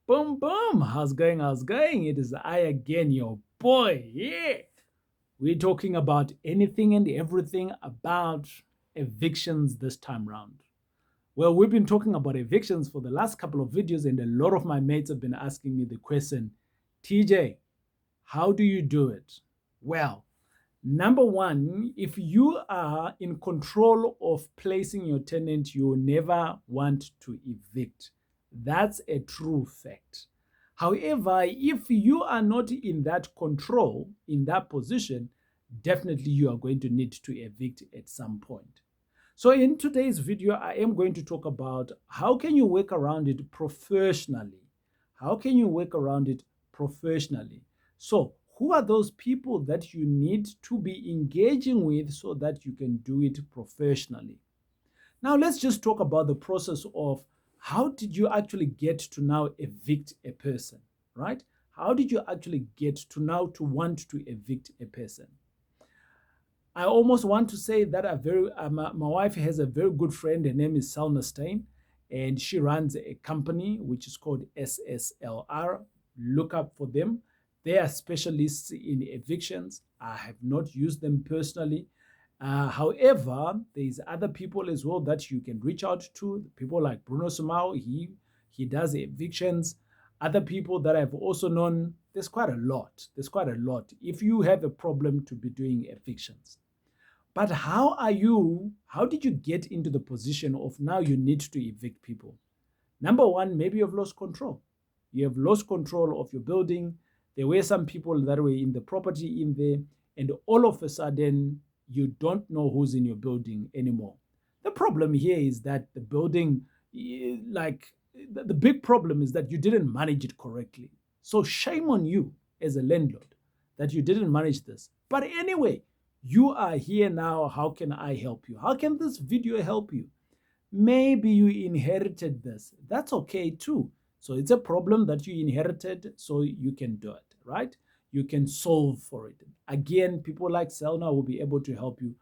Boom, boom. How's going? How's going? It is I again, your boy. Yeah. We're talking about anything and everything about evictions this time round. Well, we've been talking about evictions for the last couple of videos, and a lot of my mates have been asking me the question, TJ, how do you do it? Well, number one, if you are in control of placing your tenant, you will never want to evict. That's a true fact. However, if you are not in that control, in that position, definitely you are going to need to evict at some point. So in today's video, I am going to talk about how can you work around it professionally. How can you work around it professionally? So who are those people that you need to be engaging with so that you can do it professionally? Now let's just talk about the process of how did you actually get to now evict a person, right? How did you actually get to now to want to evict a person? I almost want to say that my wife has a very good friend. Her name is Cilna Steyn, and she runs a company which is called SSLR. Look up for them. They are specialists in evictions. I have not used them personally. However, there's other people as well that you can reach out to. People like Bruno Simao, he does evictions. Other people that I've also known, there's quite a lot. There's quite a lot. If you have a problem to be doing evictions. But how did you get into the position of now you need to evict people? Number one, maybe you've lost control. You have lost control of your building. There were some people that were in the property in there, and all of a sudden, you don't know who's in your building anymore. The problem here is that the building, the big problem is that you didn't manage it correctly. So shame on you as a landlord that you didn't manage this. But anyway, you are here now. How can I help you? How can this video help you? Maybe you inherited this. That's okay too. So it's a problem that you inherited, so you can do it, right? You can solve for it. Again, people like Cilna will be able to help you.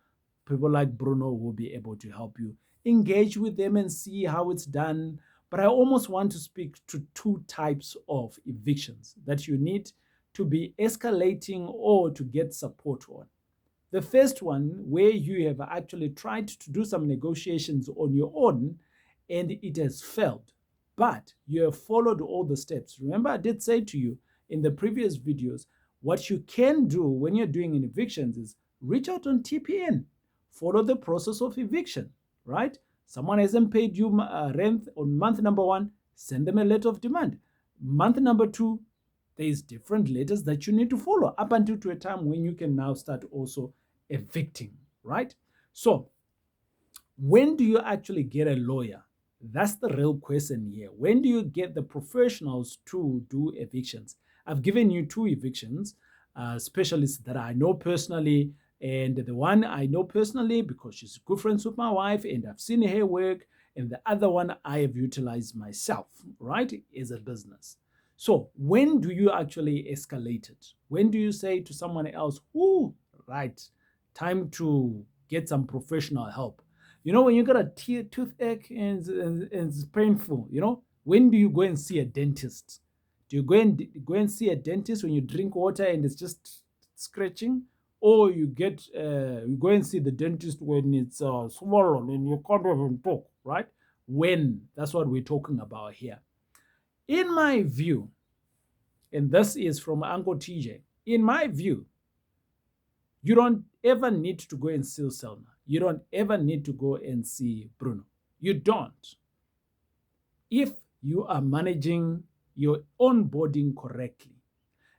People like Bruno will be able to help you. Engage with them and see how it's done. But I almost want to speak to two types of evictions that you need to be escalating or to get support on. The first one, where you have actually tried to do some negotiations on your own and it has failed, but you have followed all the steps. Remember, I did say to you in the previous videos, what you can do when you're doing an evictions is reach out on TPN, follow the process of eviction, right? Someone hasn't paid you rent on month number one, send them a letter of demand. Month number two, there's different letters that you need to follow up until to a time when you can now start also evicting, right? So when do you actually get a lawyer? That's the real question here. When do you get the professionals to do evictions? I've given you two evictions specialists that I know personally, and the one I know personally because she's good friends with my wife and I've seen her work, and the other one I have utilized myself, right, as a business. So when do you actually escalate it? When do you say to someone else, "Ooh, right, time to get some professional help"? You know, when you got a toothache and it's painful, you know, when do you go and see a dentist? Do you go and see a dentist when you drink water and it's just scratching? Or you go and see the dentist when it's swollen and you can't even talk, right? When? That's what we're talking about here. In my view, and this is from Uncle TJ, in my view, you don't ever need to go and see Cilna. You don't ever need to go and see Bruno. You don't. If you are managing your onboarding correctly,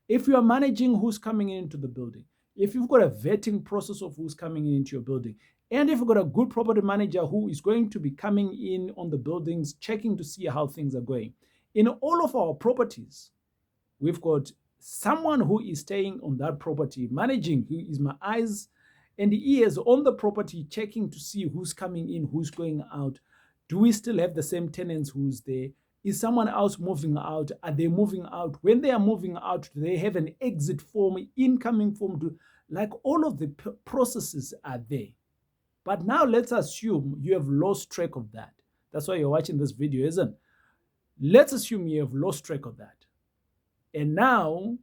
if you are managing who's coming into the building, if you've got a vetting process of who's coming into your building, and if you've got a good property manager who is going to be coming in on the buildings, checking to see how things are going. In all of our properties, we've got someone who is staying on that property, managing, who is my eyes and ears on the property, checking to see who's coming in, who's going out. Do we still have the same tenants who's there? Is someone else moving out? Are they moving out? When they are moving out, do they have an exit form, incoming form? Like all of the processes are there. But now let's assume you have lost track of that. That's why you're watching this video, isn't it? Let's assume you have lost track of that. And now,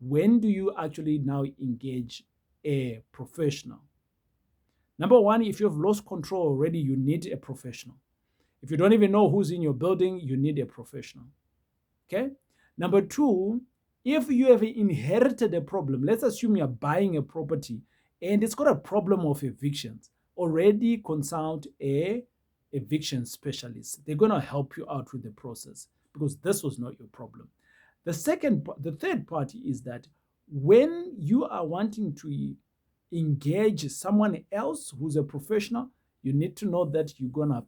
when do you actually now engage a professional? Number one, if you have lost control already, you need a professional. If you don't even know who's in your building, you need a professional. Okay? Number two, if you have inherited a problem, let's assume you're buying a property and it's got a problem of evictions, already consult a eviction specialist. They're going to help you out with the process because this was not your problem. The third part is that when you are wanting to engage someone else who's a professional, you need to know that you're going to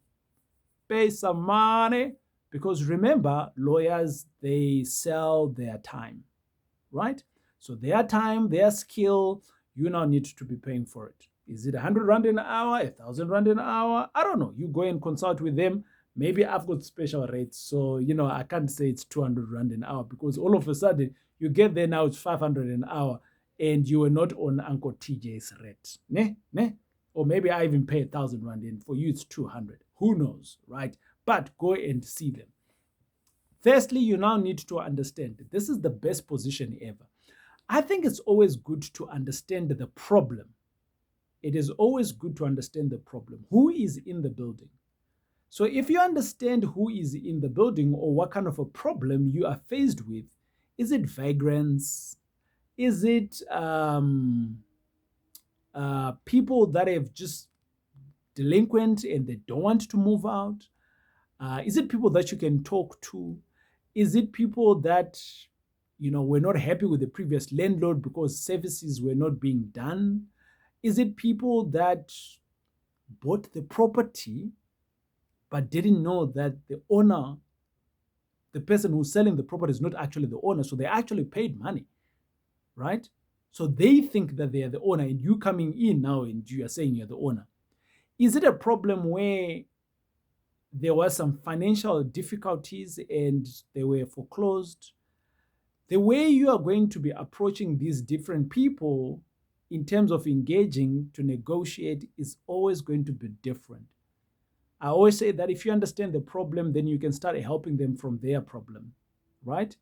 pay some money because remember, lawyers, they sell their time, right? So their time, their skill, you now need to be paying for it. Is it 100 Rand an hour, 1,000 Rand an hour? I don't know. You go and consult with them. Maybe I've got special rates. So, I can't say it's 200 Rand an hour because all of a sudden you get there now, it's 500 an hour and you were not on Uncle TJ's rate. Ne? Or maybe I even pay 1,000 Rand and for you it's 200. Who knows, right? But go and see them. Firstly, you now need to understand this is the best position ever. I think it's always good to understand the problem. It is always good to understand the problem. Who is in the building? So if you understand who is in the building or what kind of a problem you are faced with, is it vagrants? Is it people that have just delinquent and they don't want to move out? Is it people that you can talk to? Is it people that were not happy with the previous landlord because services were not being done? Is it people that bought the property but didn't know that the owner, the person who's selling the property, is not actually the owner, so they actually paid money, right? So they think that they are the owner, and you coming in now and you are saying you're the owner. Is it a problem where there were some financial difficulties and they were foreclosed? The way you are going to be approaching these different people in terms of engaging to negotiate is always going to be different. I always say that if you understand the problem, then you can start helping them from their problem, right?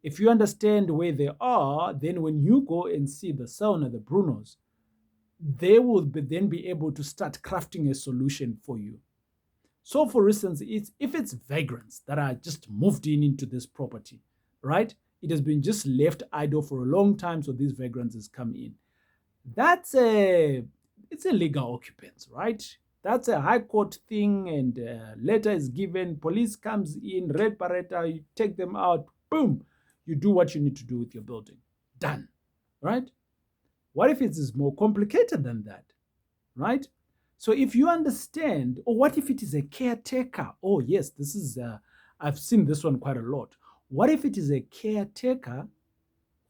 If you understand where they are, then when you go and see the Cilna, the Brunos, they will then be able to start crafting a solution for you. So for instance, if it's vagrants that are just moved into this property, right? It has been just left idle for a long time, so these vagrants has come in. It's a legal occupants, right? That's a high court thing, and letter is given, police comes in, red barretta, you take them out, boom, you do what you need to do with your building. Done, right? What if it is more complicated than that, right? So if you understand, or what if it is a caretaker? Oh yes, this is, I've seen this one quite a lot. What if it is a caretaker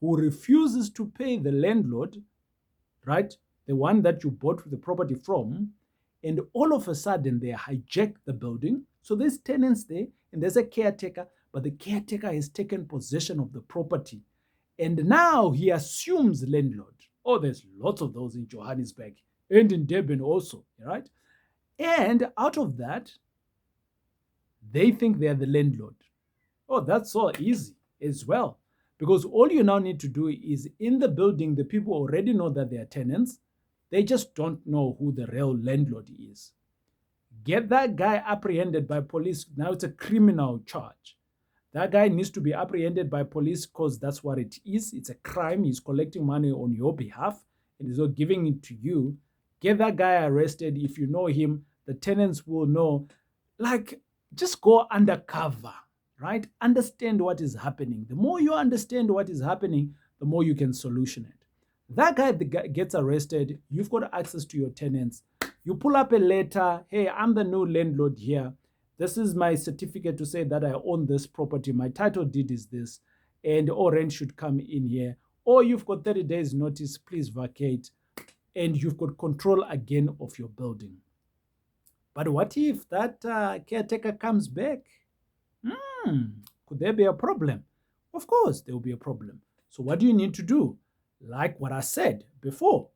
who refuses to pay the landlord, right? The one that you bought the property from, and all of a sudden they hijack the building. So there's tenants there and there's a caretaker, but the caretaker has taken possession of the property. And now he assumes landlord. Oh, there's lots of those in Johannesburg and in Durban also, right? And out of that, they think they're the landlord. Oh, that's so easy as well. Because all you now need to do is in the building, the people already know that they are tenants. They just don't know who the real landlord is. Get that guy apprehended by police. Now it's a criminal charge. That guy needs to be apprehended by police because that's what it is. It's a crime. He's collecting money on your behalf and he's not giving it to you. Get that guy arrested. If you know him, the tenants will know. Like, just go undercover, right? Understand what is happening. The more you understand what is happening, the more you can solution it. That guy gets arrested. You've got access to your tenants. You pull up a letter. Hey, I'm the new landlord here. This is my certificate to say that I own this property. My title deed is this. And all rent should come in here. Or you've got 30 days notice. Please vacate. And you've got control again of your building. But what if that caretaker comes back? Could there be a problem? Of course, there will be a problem. So what do you need to do? Like what I said before,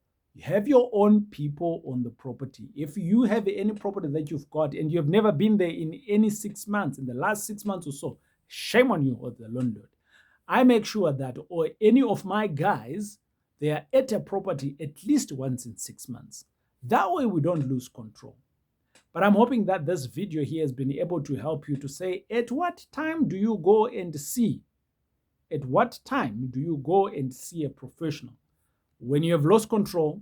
Have your own people on the property. If you have any property that you've got and you have never been there in any 6 months, in the last 6 months or so, shame on you, or the landlord. I make sure that, or any of my guys, they are at a property at least once in 6 months. That way we don't lose control. But I'm hoping that this video here has been able to help you to say, at what time do you go and see? At what time do you go and see a professional? When you have lost control,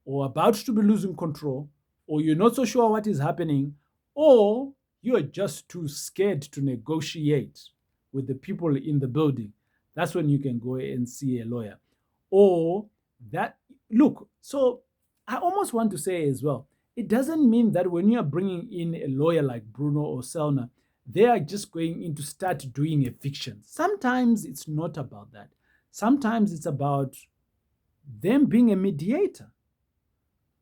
or about to be losing control, or you're not so sure what is happening, or you're just too scared to negotiate with the people in the building, that's when you can go and see a lawyer. Or that, look, so I almost want to say as well, it doesn't mean that when you are bringing in a lawyer like Bruno or Cilna, they are just going in to start doing evictions. Sometimes it's not about that. Sometimes it's about them being a mediator.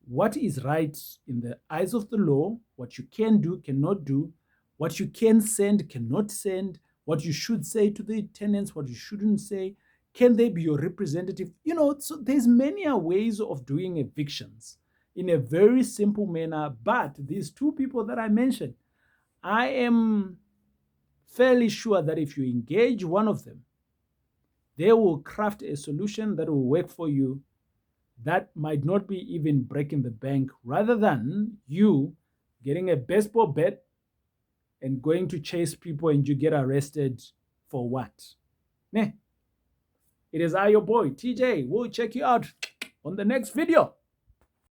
What is right in the eyes of the law, what you can do, cannot do, what you can send, cannot send, what you should say to the tenants, what you shouldn't say. Can they be your representative? So there's many ways of doing evictions in a very simple manner. But these two people that I mentioned, I am fairly sure that if you engage one of them, they will craft a solution that will work for you, that might not be even breaking the bank, rather than you getting a baseball bat and going to chase people and you get arrested for what? It is I, your boy, TJ. We'll check you out on the next video.